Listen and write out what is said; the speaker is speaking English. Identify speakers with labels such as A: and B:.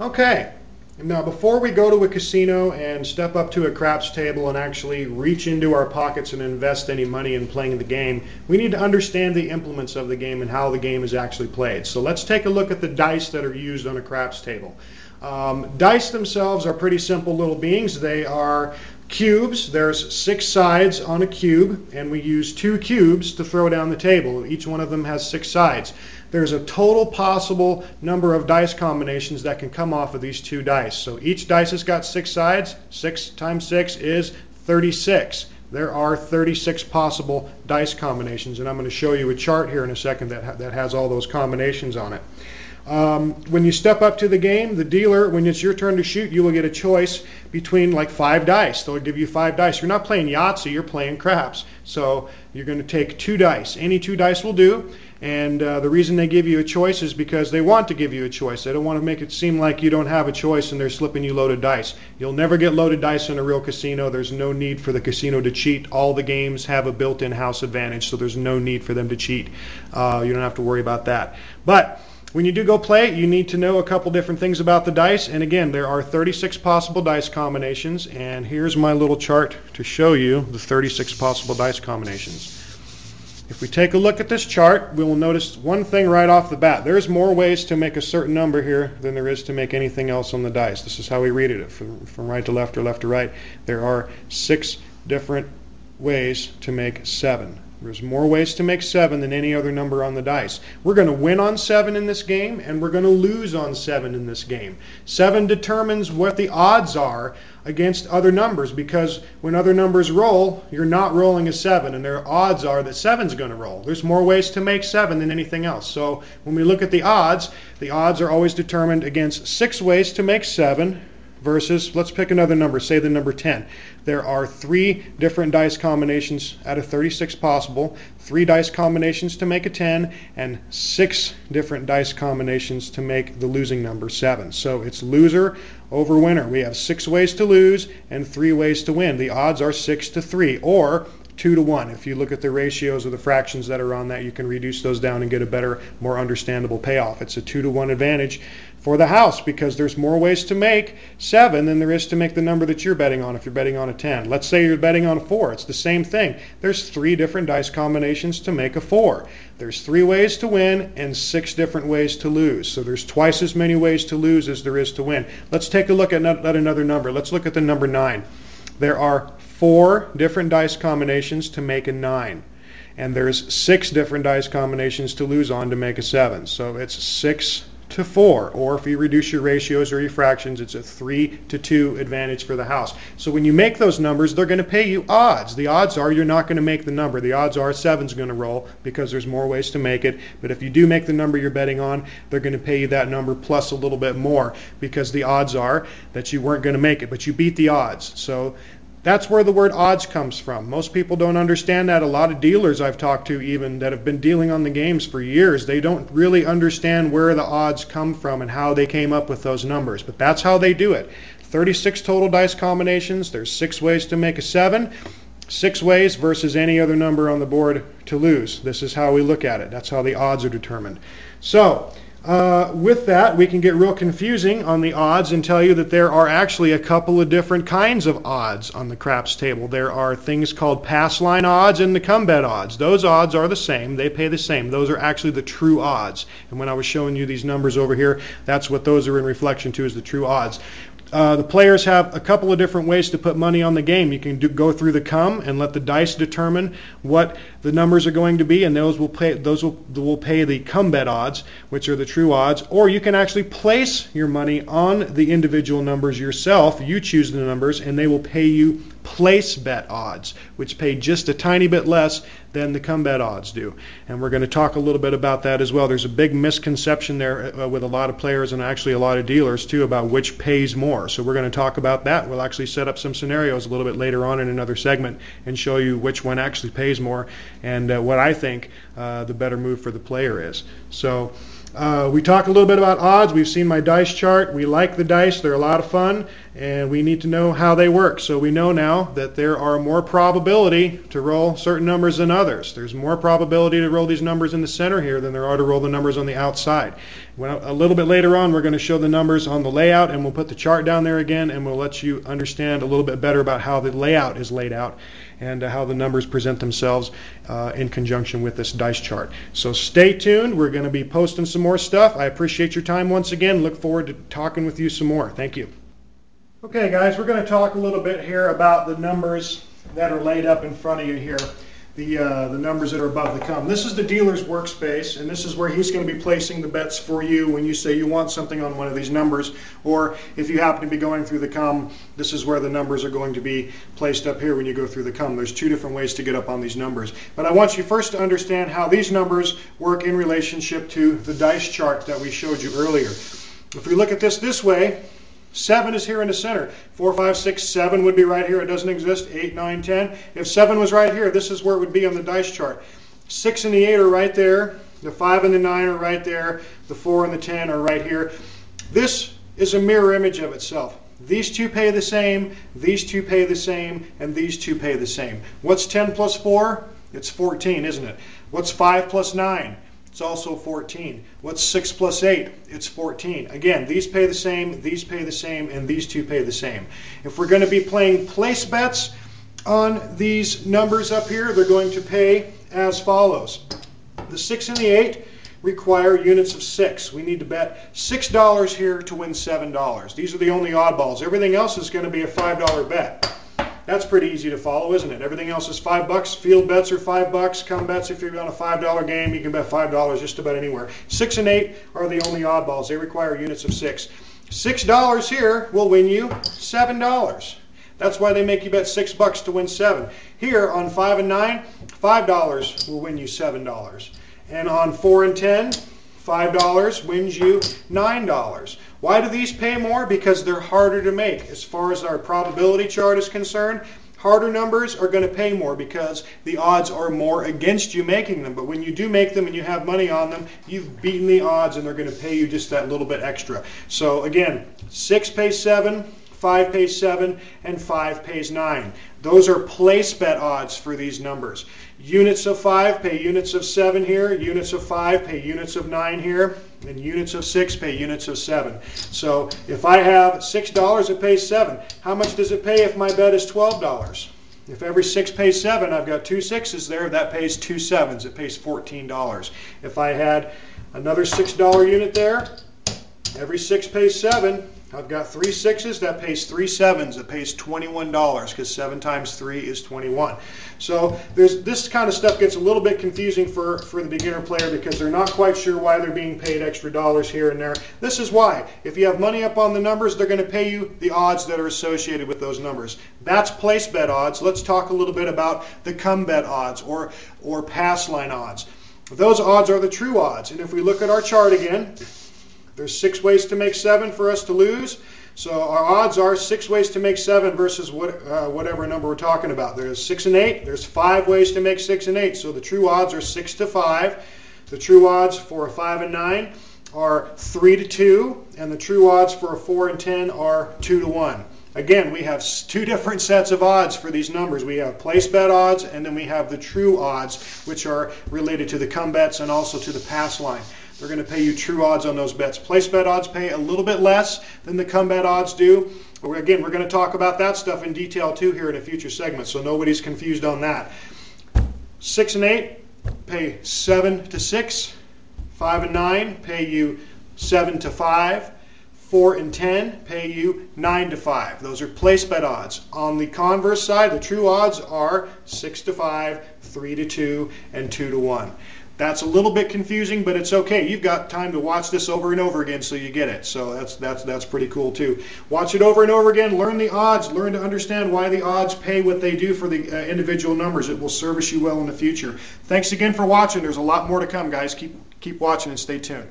A: Okay, now before we go to a casino and step up to a craps table and actually reach into our pockets and invest any money in playing the game, we need to understand the implements of the game and how the game is actually played. So let's take a look at the dice that are used on a craps table. Dice themselves are pretty simple little beings. They are cubes. There's 6 sides on a cube, and we use 2 cubes to throw down the table. Each one of them has 6 sides. There's a total possible number of dice combinations that can come off of these 2 dice. So each dice has got 6 sides. 6 times 6 is 36. There are 36 possible dice combinations, and I'm going to show you a chart here in a second that has all those combinations on it. When you step up to the game, the dealer, when it's your turn to shoot, you will get a choice between like 5 dice. They'll give you 5 dice. You're not playing Yahtzee, you're playing craps. So you're going to take 2 dice. Any 2 dice will do. And the reason they give you a choice is because they want to give you a choice. They don't want to make it seem like you don't have a choice and they're slipping you loaded dice. You'll never get loaded dice in a real casino. There's no need for the casino to cheat. All the games have a built-in house advantage, so there's no need for them to cheat. You don't have to worry about that. But when you do go play, you need to know a couple different things about the dice. And again, there are 36 possible dice combinations. And here's my little chart to show you the 36 possible dice combinations. If we take a look at this chart, we will notice one thing right off the bat. There's more ways to make a certain number here than there is to make anything else on the dice. This is how we read it, from right to left or left to right. There are 6 different ways to make 7. There's more ways to make 7 than any other number on the dice. We're going to win on 7 in this game, and we're going to lose on 7 in this game. 7 determines what the odds are against other numbers, because when other numbers roll, you're not rolling a 7, and their odds are that 7's going to roll. There's more ways to make 7 than anything else. So when we look at the odds are always determined against 6 ways to make 7, versus, let's pick another number, say the number 10. There are 3 different dice combinations out of 36 possible, 3 dice combinations to make a 10, and 6 different dice combinations to make the losing number 7. So it's loser over winner. We have 6 ways to lose and 3 ways to win. The odds are 6 to 3, or 2 to 1. If you look at the ratios or the fractions that are on that, you can reduce those down and get a better, more understandable payoff. It's a 2 to 1 advantage for the house, because there's more ways to make 7 than there is to make the number that you're betting on if you're betting on a 10. Let's say you're betting on a 4. It's the same thing. There's 3 different dice combinations to make a 4. There's 3 ways to win and 6 different ways to lose. So there's twice as many ways to lose as there is to win. Let's take a look at another number. Let's look at the number 9. There are 4 different dice combinations to make a 9. And there's 6 different dice combinations to lose on to make a 7. So it's 6 to 4, or if you reduce your ratios or your fractions, it's a 3 to 2 advantage for the house. So when you make those numbers, they're going to pay you odds. The odds are you're not going to make the number. The odds are 7's going to roll, because there's more ways to make it. But if you do make the number you're betting on, they're going to pay you that number plus a little bit more, because the odds are that you weren't going to make it, but you beat the odds. So that's where the word odds comes from. Most people don't understand that. A lot of dealers I've talked to, even that have been dealing on the games for years, they don't really understand where the odds come from and how they came up with those numbers. But that's how they do it. 36 total dice combinations. There's 6 ways to make a 7. 6 ways versus any other number on the board to lose. This is how we look at it. That's how the odds are determined. So with that, we can get real confusing on the odds and tell you that there are actually a couple of different kinds of odds on the craps table. There are things called pass line odds and the come bet odds. Those odds are the same. They pay the same. Those are actually the true odds. And when I was showing you these numbers over here, that's what those are in reflection to, is the true odds. The players have a couple of different ways to put money on the game. You can go through the come and let the dice determine what the numbers are going to be, and those will pay the come bet odds, which are the true odds. Or you can actually place your money on the individual numbers yourself. You choose the numbers, and they will pay you place bet odds, which pay just a tiny bit less than the come bet odds do. And we're going to talk a little bit about that as well. There's a big misconception there with a lot of players and actually a lot of dealers too about which pays more. So we're going to talk about that. We'll actually set up some scenarios a little bit later on in another segment and show you which one actually pays more and what I think the better move for the player is. So we talk a little bit about odds. We've seen my dice chart. We like the dice. They're a lot of fun. and we need to know how they work. So we know now that there are more probability to roll certain numbers than others. There's more probability to roll these numbers in the center here than there are to roll the numbers on the outside. Well, a little bit later on, we're going to show the numbers on the layout, and we'll put the chart down there again, and we'll let you understand a little bit better about how the layout is laid out and how the numbers present themselves in conjunction with this dice chart. So stay tuned. We're going to be posting some more stuff. I appreciate your time once again. Look forward to talking with you some more. Thank you. Okay, guys, we're going to talk a little bit here about the numbers that are laid up in front of you here. The numbers that are above the cum. This is the dealer's workspace, and this is where he's going to be placing the bets for you when you say you want something on one of these numbers, or if you happen to be going through the cum, this is where the numbers are going to be placed up here when you go through the cum. There's two different ways to get up on these numbers. But I want you first to understand how these numbers work in relationship to the dice chart that we showed you earlier. If we look at this way, 7 is here in the center. 4, 5, 6, 7 would be right here. It doesn't exist. 8, 9, 10. If 7 was right here, this is where it would be on the dice chart. 6 and the 8 are right there. The 5 and the 9 are right there. The 4 and the 10 are right here. This is a mirror image of itself. These two pay the same, these two pay the same, and these two pay the same. What's 10 plus 4? It's 14, isn't it? What's 5 plus 9? It's also 14. What's 6 plus 8? It's 14. Again, these pay the same, and these two pay the same. If we're going to be playing place bets on these numbers up here, they're going to pay as follows. The 6 and the 8 require units of 6. We need to bet $6 here to win $7. These are the only oddballs. Everything else is going to be a $5 bet. That's pretty easy to follow, isn't it? Everything else is $5. Field bets are $5. Cum bets, if you're on a $5 game, you can bet $5 just about anywhere. 6 and 8 are the only oddballs. They require units of 6. $6 here will win you $7. That's why they make you bet $6 to win 7. Here on 5 and 9, $5 will win you $7. And on 4 and 10, $5 wins you $9. Why do these pay more? Because they're harder to make. As far as our probability chart is concerned, harder numbers are going to pay more because the odds are more against you making them. But when you do make them and you have money on them, you've beaten the odds and they're going to pay you just that little bit extra. So again, 6 pays 7, 5 pays 7, and 5 pays 9. Those are place bet odds for these numbers. Units of 5 pay units of 7 here, units of 5 pay units of 9 here, and units of 6 pay units of 7. So if I have $6, it pays 7. How much does it pay if my bet is $12? If every 6 pays 7, I've got 2 6s there, that pays 2 7s. It pays $14. If I had another $6 unit there, every 6 pays 7. I've got 3 6s, that pays 3 7s. It pays $21 because 7 times 3 is 21. So this kind of stuff gets a little bit confusing for the beginner player because they're not quite sure why they're being paid extra dollars here and there. This is why. If you have money up on the numbers, they're going to pay you the odds that are associated with those numbers. That's place bet odds. Let's talk a little bit about the cum bet odds or pass line odds. Those odds are the true odds. And if we look at our chart again, there's 6 ways to make 7 for us to lose. So our odds are 6 ways to make 7 versus whatever number we're talking about. There's 6 and 8. There's 5 ways to make 6 and 8. So the true odds are 6 to 5. The true odds for a 5 and 9 are 3 to 2. And the true odds for a 4 and 10 are 2 to 1. Again, we have 2 different sets of odds for these numbers. We have place bet odds, and then we have the true odds, which are related to the cum bets and also to the pass line. They're going to pay you true odds on those bets. Place bet odds pay a little bit less than the cum bet odds do. Again, we're going to talk about that stuff in detail too here in a future segment, so nobody's confused on that. 6 and 8 pay 7 to 6. 5 and 9 pay you 7 to 5. 4 and 10 pay you 9 to 5. Those are place bet odds. On the converse side, the true odds are 6 to 5, 3 to 2, and 2 to 1. That's a little bit confusing, but it's okay. You've got time to watch this over and over again so you get it. So that's pretty cool too. Watch it over and over again. Learn the odds. Learn to understand why the odds pay what they do for the individual numbers. It will service you well in the future. Thanks again for watching. There's a lot more to come, guys. Keep watching and stay tuned.